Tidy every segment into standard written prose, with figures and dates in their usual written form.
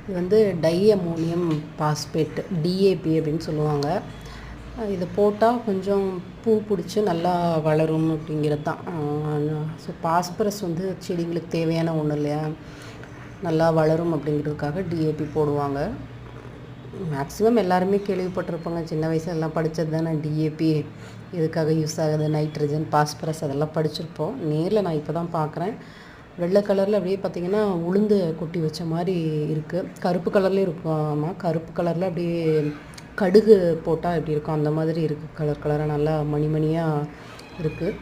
இது வந்து tie ammonium phosphate DAP அப்படின்னு சொல்லுவாங்க. இது போட்டால் கொஞ்சம் பூ பிடிச்சி நல்லா வளரும் அப்படிங்கிறது தான். ஸோ பாஸ்பரஸ் வந்து செடிங்களுக்கு தேவையான ஒன்று இல்லையா, நல்லா வளரும் அப்படிங்கிறதுக்காக டிஏபி போடுவாங்க. மேக்ஸிமம் எல்லாருமே கேள்விப்பட்டிருப்பாங்க, சின்ன வயசுல எல்லாம் படித்தது தானே டிஏபி எதுக்காக யூஸ் ஆகுது, நைட்ரஜன் பாஸ்பரஸ் அதெல்லாம் படிச்சிருப்போம். நேரில் நான் இப்போ தான் பார்க்குறேன். வெள்ளை கலரில் அப்படியே பார்த்திங்கன்னா உளுந்து கொட்டி வச்ச மாதிரி இருக்குது. கருப்பு கலர்லேயும் இருக்கும். ஆமாம், கருப்பு கலரில் அப்படியே கடுகு போட்டால் எப்படி இருக்கும் அந்த மாதிரி இருக்குது. கலர் கலராக நல்லா மணிமணியாக இருக்குது.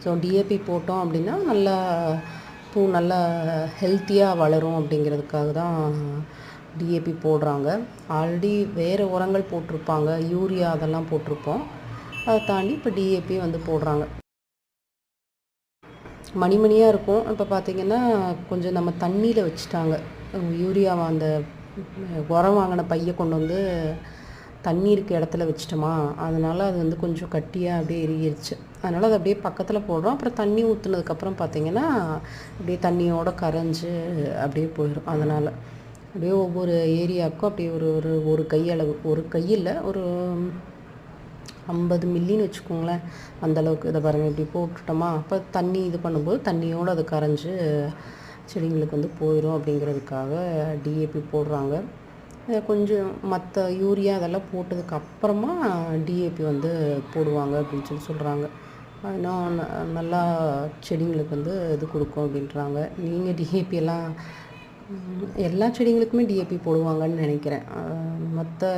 ஸோ டிஏபி போட்டோம் அப்படின்னா நல்லா பூ நல்லா ஹெல்த்தியாக வளரும் அப்படிங்கிறதுக்காக தான் டிஏபி போடுறாங்க. ஆல்ரெடி வேறு உரங்கள் போட்டிருப்பாங்க, யூரியா அதெல்லாம் போட்டிருப்போம். அதை தாண்டி இப்போ டிஏபி வந்து போடுறாங்க. மணிமணியாக இருக்கும். இப்போ பார்த்திங்கன்னா கொஞ்சம் நம்ம தண்ணியில் வச்சுட்டாங்க. யூரியாவை அந்த உரம் வாங்கின பையை கொண்டு வந்து தண்ணி இருக்க இடத்துல வச்சிட்டோமா, அதனால் அது வந்து கொஞ்சம் கட்டியாக அப்படியே எரியிருச்சு. அதனால் அது அப்படியே பக்கத்தில் போடுறோம். அப்புறம் தண்ணி ஊற்றுனதுக்கப்புறம் பார்த்திங்கன்னா அப்படியே தண்ணியோடு கரைஞ்சி அப்படியே போயிடும். அதனால் அப்படியே ஒவ்வொரு ஏரியாவுக்கும் அப்படியே ஒரு ஒரு ஒரு கையளவு, ஒரு கையில் ஒரு 50 மில்லின்னு வச்சுக்கோங்களேன், அந்தளவுக்கு. இதை பாருங்கள், இப்படி போட்டுட்டோமா, அப்போ தண்ணி இது பண்ணும்போது தண்ணியோடு அது கரைஞ்சி செடிங்களுக்கு வந்து போயிடும் அப்படிங்கிறதுக்காக டிஏபி போடுறாங்க. கொஞ்சம் மற்ற யூரியா அதெல்லாம் போட்டதுக்கு அப்புறமா டிஏபி வந்து போடுவாங்க அப்படின்னு சொல்கிறாங்க. இன்னும் நல்லா செடிங்களுக்கு வந்து இது கொடுக்கும் அப்படின்றாங்க. நீங்கள் டிஏபி எல்லாம் எல்லா செடிங்களுக்குமே டிஏபி போடுவாங்கன்னு நினைக்கிறேன். மற்ற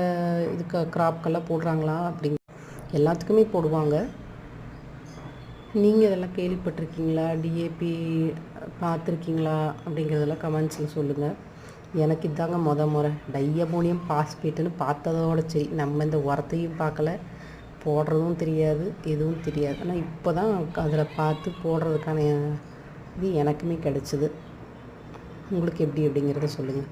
இதுக்கு கிராப்கெல்லாம் போடுறாங்களா அப்படிங்க, எல்லாத்துக்குமே போடுவாங்க. நீங்கள் இதெல்லாம் கேள்விப்பட்டிருக்கீங்களா, டிஏபி பார்த்துருக்கீங்களா அப்படிங்கிறதெல்லாம் கமெண்ட்ஸில் சொல்லுங்கள். எனக்கு இதாங்க முறை டை அமோனியம் பாஸ்பேட்டுன்னு பார்த்ததோட சரி. நம்ம இந்த உரத்தையும் பார்க்கல, போடுறதும் தெரியாது, எதுவும் தெரியாது. ஆனால் இப்போ தான் அதில் பார்த்து போடுறதுக்கான இது எனக்குமே கிடச்சிது. உங்களுக்கு எப்படி அப்படிங்கிறத சொல்லுங்கள்.